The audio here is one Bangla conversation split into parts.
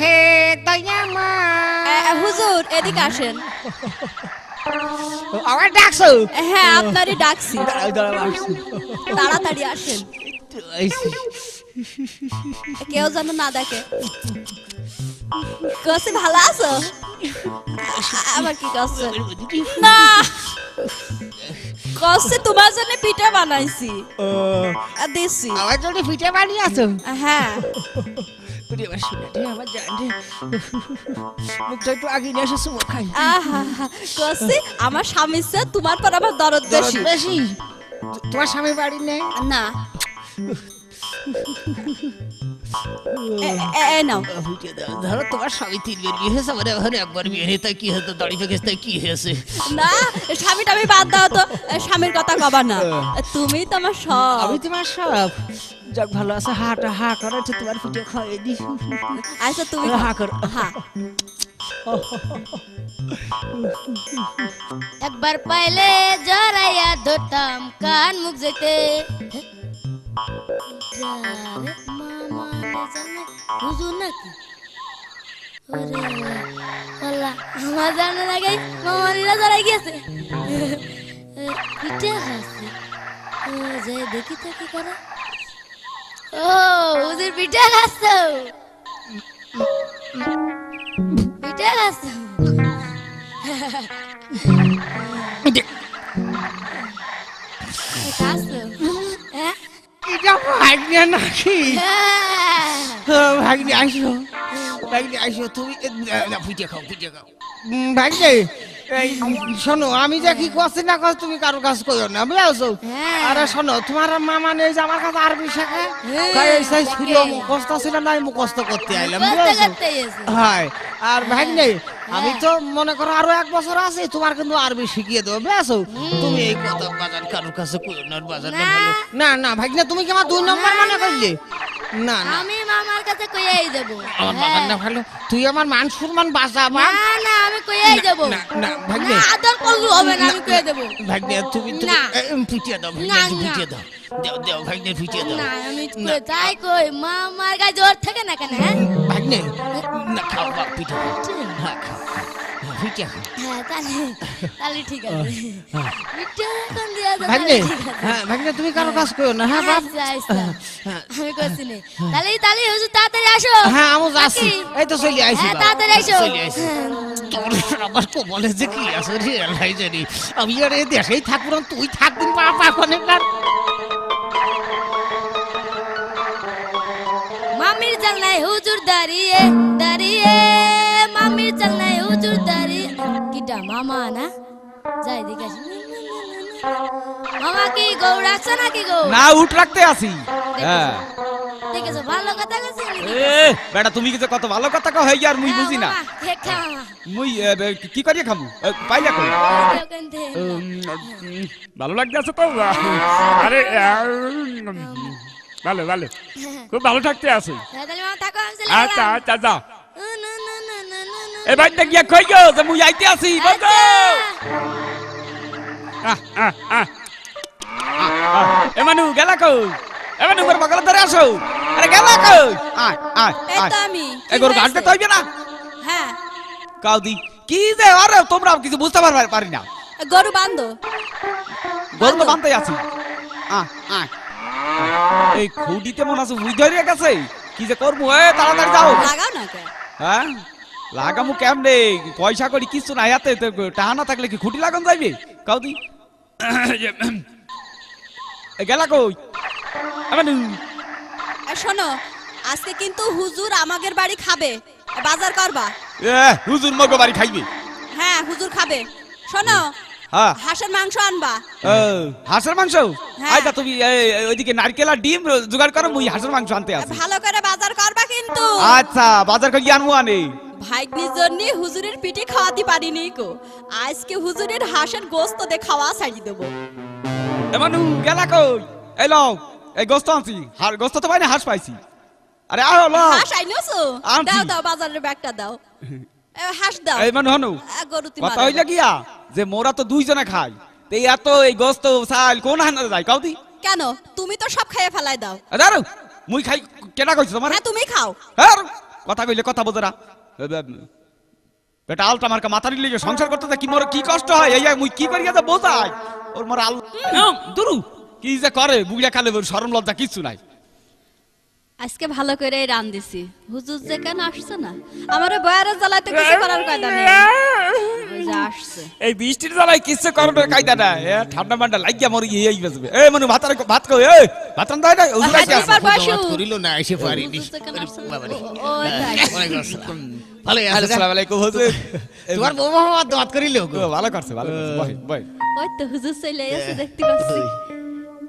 হে দয়ামা হুজুর এদিকে আসেন। আমার ডাকছো? হ্যাঁ আপনারই ডাকছি, দাঁড়াও তাড়াতাড়ি আসেন, কেউ যেন না দেখে। কসি ভালো আছো? আবার কি করছো? না কসি তোমার জন্য পিঠা বানাইছি দিছি। আমার জন্য পিঠে বানিয়ে আছো? হ্যাঁ মুখটা একটু আগে নিয়ে এসে চুমো খাই। কসি আমার স্বামীর চেয়ে তোমার পর আমার দরদ বেশি। বেশি? তোমার স্বামী বাড়ি নেই? না নাও ধরো তোমার স্বামী 3 বার বিয়ে হয়েছে, আমার এখন একবার বিয়ে হয়ে, তাই কি হতো? দাড়ি পেকেছে কি হয়েছে? না স্বামী টামি বাদ দাও তো, স্বামীর কথা কবা না, তুমি তো আমার সব। আমি তোমার সব। যাক ভালো আছে, হাটা হা করো, একটু তোমার পিঠে খাওয়াই দি। আচ্ছা তুমি হা করো। হ্যাঁ একবার পাইলে জড়াইয়া ধরতাম কান মুখ যেতে হুজুর নাকি আমার জানার আগে মামারিরা জড়াই গেছে পিঠে খাচ্ছে যে দেখি তো কি করে। ও হুজুর পিঠে খাচ্ছ, পিঠে খাচ্ছ এটা ভাগ্নে নাকি? ভাগ্নে আসো, ভাগ্নে আসো, তুমি পিঠে খাও, পিঠে খাও। ভাগ্নে এই শোনো, আমি যে কি করছি না করছি তুমি কারো কাজ করো না, বুঝছো? আরে শোনো, তোমার মামা নেই যে আমার কাছে আরবি শেখে, মুখস্থ ছিল না, আমি মুখস্থ করতে আইলাম, বুঝছো? হ্যাঁ, আর ভাগ্নে আমি তো মনে করো আরো 1 বছর আছে, তোমার কিন্তু আরবি শিখিয়ে দেবো, বুঝছো? তুমি এই কথা বাজার কারোর কাছে করো না, বাজার না না ভাগ্নে, তুমি কি আমার 2 নম্বর মনে করলে? না না আমি মামার কাছে কইয়াই দেব। আমার বাবার না ভালো, তুই আমার মান সম্মান বাঁচাবা। না না আমি কইয়াই দেব। না না ভাগ্নে, আদর করলে হবে না, আমি কইয়া দেব। ভাগ্নে তুমি না। পিটিয়ে দাও, না, ভাগ্নে না। পিটিয়ে দাও, দাও দাও ভাগ্নে পিটিয়ে দাও। না আমি কই তাই কই মামার গায়ে জোর থাকে না কেন? হ্যাঁ ভাগ্নে না, খাও বাপ পিঠে খাও, হ্যাঁ খাও, পিঠে খাও। হ্যাঁ তাহলে তাহলে ঠিক আছে। পিঠে কোন দিয়া দাও? ভাগ্নে হ্যাঁ ভাগ্নে, তুমি কারো কাজ করো না, হ্যাঁ বাপ। আমি কইছি না। তাহলে তাহলে হুজুর তাড়াতাড়ি আসো। হ্যাঁ আমি যাচ্ছি, এই তো চলে আইছি। হ্যাঁ তাড়াতাড়ি আসো। চলে আইছি। তোর আবার কবলে যে কি আছে রে আল্লাহ জানি, আমি আর এই দেশেই থাকবো না, তুই থাকদিন বাবা অনেকবার। মামির জানলায় হুজুর দাঁড়িয়ে দাঁড়িয়ে, মামির জানলায় হুজুর দাঁড়িয়ে। কিটা মামা না? যাই দেখে আসি। মামা কি গৌ রাখছো নাকি গো? না উঠ রাখতে আসি। হ্যাঁ দেখেছো ভালো কথা কইছি নাকি? এ বেটা তুমি কি যে কত ভালো কথা কও হই আর মুই বুঝি না। মুই কি করিয়া খামু পাইলা কই? ভালো লাগতে আছে তো? আরে ভালো ভালো, খুব ভালো থাকতে আছে। আচ্ছা আচ্ছা যাও। এ ভাইটা গিয়া কই গো যে মুই আইতে আসি বাজো। এমানু গেলা কই? এমানু মোর বগল ধরে আসো। আরে গেলা কই? আয় আয় এই আয়। তো আমি। এ গরু গাড়তে তইবে না? হ্যাঁ কাউদি কি যে আরে তোমরা কিছু বুঝতে পারি না। গরু বান্ধো। গরু তো বানতে আছি। আয় এই খুঁটিতে মনে আছে উই ধরে গেছে, কি যে করবো? এ তাড়াতাড়ি যাও। লাগাও না কে? হ্যাঁ লাগামু কেমনে? পয়সা করি কিছু নাই হাতে, টাকা না থাকলে কি খুঁটি লাগান যাইবে? কাউদি গেলা কই? শোনো আজকে কিন্তু হুজুর আমাদের বাড়ি খাবে, বাজার করবা। হুজুর মগো বাড়ি খাইবে? হ্যাঁ হুজুর খাবে। শোনো হ্যাঁ হাঁসের মাংস আনবা। হাঁসের মাংস? হ্যাঁ। আচ্ছা তুমি ওইদিকে নারকেল আর ডিম জোগাড় করো, মুই হাঁসের মাংস আনতে আসি। ভালো করে বাজার করবা কিন্তু। আচ্ছা বাজার করি আনবো আনে। ভাগ্নির জন্য হুজুরের পিঠে খাওয়াতে পারিনি কো, আজকে হুজুরের হাঁসের গোস্ত দিয়ে খাওয়া ছাড়িয়ে দেবো। এমানু গেলা কই? এই লও এই গোস্ত আনছি, আর গোস্ত তো পাইনি, হাঁস পাইছি। আরে আও লও। হাঁস আইনোছো? আনছি। দাও দাও বাজারের ব্যাগটা দাও। হাঁস দাও। এই মানু হনু গরু তুমি কথা হইলা গিয়া যে মোরা তো 2 জনে খাই, তে এত এই গোস্ত চাল কোন হানা যায় কাউদি? কেন তুমি তো সব খাইয়ে ফেলাই দাও। দাঁড়াও মুই খাই কেনা কইছ তোমার? হ্যাঁ তুমি খাও। হ্যাঁ কথা কইলে কথা বোঝে না বেটা আলটা মার্কা মাথার লিগে সংসার করতে কি মোর কি কষ্ট হয় এই মুই কি করি যা বোঝাই ওর মোর আল দুরু কি যে করে বুগিয়া কালে শরম লজ্জা কিছু নাই আজকে ভালো করে রান দিছি হুজুর যে কেন আসছে না আমারে বয়ারে জ্বালাতে কিছু করার কায়দা নেই ওই যে আসছে এই বৃষ্টির জ্বালায় কিচ্ছে করবে কায়দা না এ ঠান্ডা মান্ডা লাগিয়া মরি এই বাজবে এ মনু ভাত কই এ ভাত রান দাই না হুজুর আইছে হাদিস পার বসু করিল না এসে পারিনি হুজুর যে কেন আসছে না? বাবারে। ওই দেখ। ওয়ালাইকুম আসসালাম। ভালো আছো? আসসালামু আলাইকুম হুজুর তোমার বউ বাবা দাওয়াত করিল গো। ভালো করছে বয় বয় ওই তো হুজুর চলে এসে দেখতে পাচ্ছি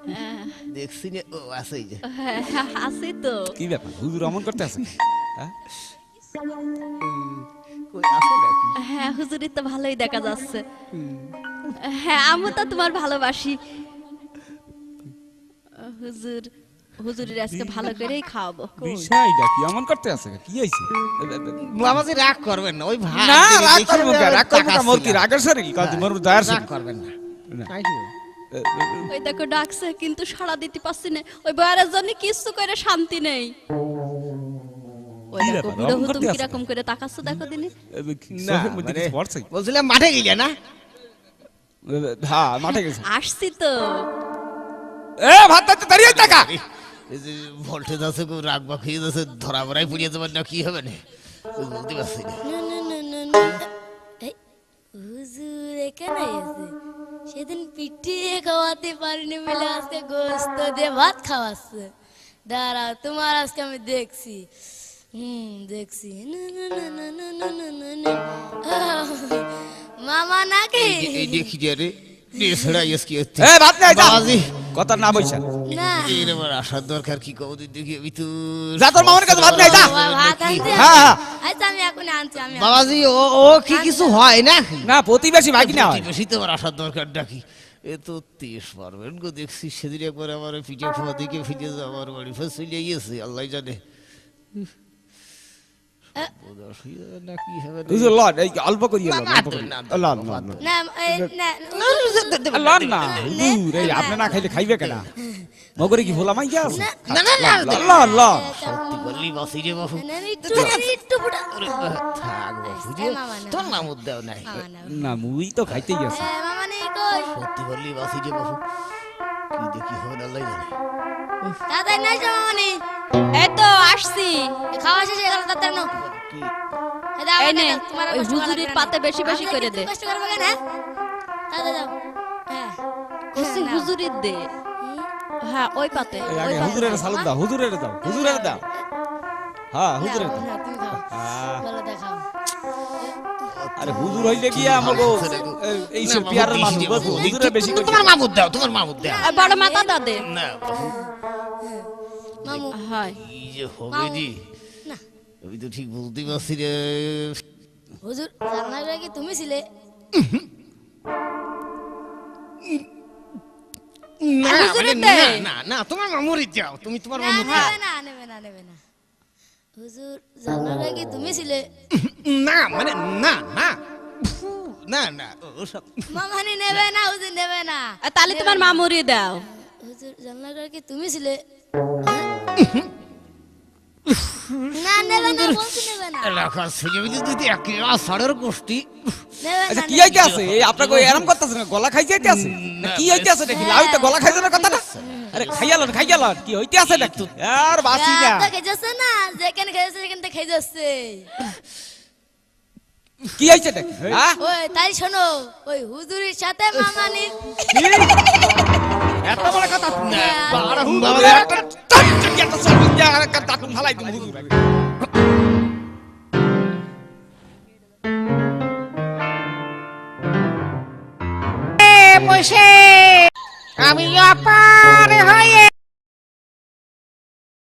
হ্যাঁ, দেখছি না ও আছে এই যে হ্যাঁ, আছে তো কি ব্যাপার হুজুর অমন করতে আছে হ্যাঁ কই আছে নাকি? হ্যাঁ হুজুরি তো ভালোই দেখা যাচ্ছে হ্যাঁ আমি তো তোমার ভালোবাসি হুজুর হুজুরের আজকে ভালো করেই খাওয়াবো বিষয়টা কি অমন করতে আছে কি হইছে বাবাজি রাগ করবেন না ওই ভাই না রাগ দেখে করবো কে রাগ করবো না মোর কি তাকাচ্ছিলাম। রাগের শরীর কাজ মোর দয়ার রাগ শরীর করবেন না না। তাই কি? ওই দেখো ডাকছে কিন্তু সাড়া দিতে পারছি না ওই বয়ারের জন্য কিছু করে শান্তি নেই ওই কি দেখো ব্যাপার? বুড়ো অমন হুতুম করতে আছে? কিরকম করে তাকাচ্ছে দেখো দিনে না চোখের মধ্যে মানে কিছু পড়ছে বলছিলাম মাঠে গেলে না হ্যাঁ মাঠে গেছে আসছি তো এ ভাত তো দাঁড়িয়ে টাকা এই যে ভোল্টেজ আছে গো রাগ বা খেয়ে যাচ্ছে ধরা বড়াই পুড়িয়ে যাবেন না কি হবে না বলতে পারছি না না না না না না এই হুজুর এখানে এসে সেদিন পিটিয়ে খাওয়াতে পারিনি বলে আজকে গোস্ত দিয়ে ভাত খাওয়াচ্ছে দাঁড়াও তোমার আজকে আমি দেখছি দেখছি না না না না না না না না না আহ, মামা নাকি এই দেখি যে রে ছেড়া ইয়েস কি হচ্ছে এ ভাত নাই যা বাবাজি কথা না বইছা না এর আমার আসার দরকার কি কও দেখি আমি তো যা তোর মামার কাছে ভাত নাই যা ভাত আনতে হ্যাঁ, হ্যাঁ। আচ্ছা আমি এখন আনছি আমি আনছি। বাবাজি ও ও কি কিছু হয় না না প্রতিবেশী ভাগি না হয় বেশি তো আমার আসার দরকার ডাকি এ তো তেজ পারবেন গো দেখছি সেদিন একবার আমার পিঠে খাওয়া দিকে ফিরে আমার বাড়ি ফের চলে গিয়েছে আল্লাহ জানে না কি হবে না। হুজুর লন এই অল্প করি না, লন না, অল্প করি না, লন না, লন না এই, না লন না হুজুর এই আপনি না খাইলে খাইবে কেনা মগরে কি ভোলা মাই গেছে না না না লন লন সত্যি বললি বাসি রে বাবু না, একটু ফুটা ওরে থাক বাবু রে মামা না। তোর নাম উদ্দেও নাই মামা না না মুই তো খাইতেই গেছে মামা নেই কই সত্যি বললি বাসি রে বাবু কি দেখি হবে না আল্লাহ জানে দাদাই নাই যে মামা নেই এই তো আসছি খাওয়া শেষে গেল দাদা নো কি এই নে ওই হুজুরির পাতে বেশি বেশি করে দে কষ্ট করবে কেন দাদা দাও হ্যাঁ কসি হুজুরির দে হ্যাঁ ওই পাতে এই ওই আগে পাতে হুজুরের সালাদ দাও হুজুরের দাও হুজুরের দাও হ্যাঁ হুজুরের দাও না তুমি খাও আহ, ভালো দেখাও আরে হুজুর হইলে কি আমাগো এই সব পিয়ারের মানুষ হুজুরের বেশি করে তোমার মামুদ দাও তোমার মামুদ দাও আর বড় মাথা দা দে না বাবু মামু হয় কি যে হবে জি না আমি তো ঠিক বলতে পারছি রে হুজুর জানার কি তুমি ছিলে না হুজুরের মানে দে। না না তোমার মামুরি যাও তুমি তোমার না মামুদ দাও নেবে না নেবে না নেবে না হুজুর জানার কি তুমি ছিলে না মানে না না ফু, না না ওসব মামানি নেবে না হুজুর নেবে না আর তাহলে তোমার মামুরি দাও হুজুর জানার কি তুমি ছিলে না নেবে না বলছি নেবে না রাখার ছেলে যদি একেবারে সাড়ের গোষ্ঠী নেবে আচ্ছা না কি হইতে আছে এই আপনাকে এরকম করতেছেন না গলা খাই যাইতে আছে না কি হইতে আছে নাকি লাউ তো গলা খাই যাওয়ার কথা না আরে খাইয়ালন কি হইতে আছে নাকি আর বাসি না তো খেয়ে যাচ্ছে না যেখানে খেয়েছে সেখান থেকে খেয়ে যাচ্ছে কি হইছে নাকি হ্যাঁ ওই তাই শোনো ওই হুজুরের সাথে মামানির এত বড় কথা বাড়া হুজুর বাবা, একটা টাক একটা সব দিয়া আর একটা দাঁত ফালাই দিন হুজুর বসে আমি অপার হয়ে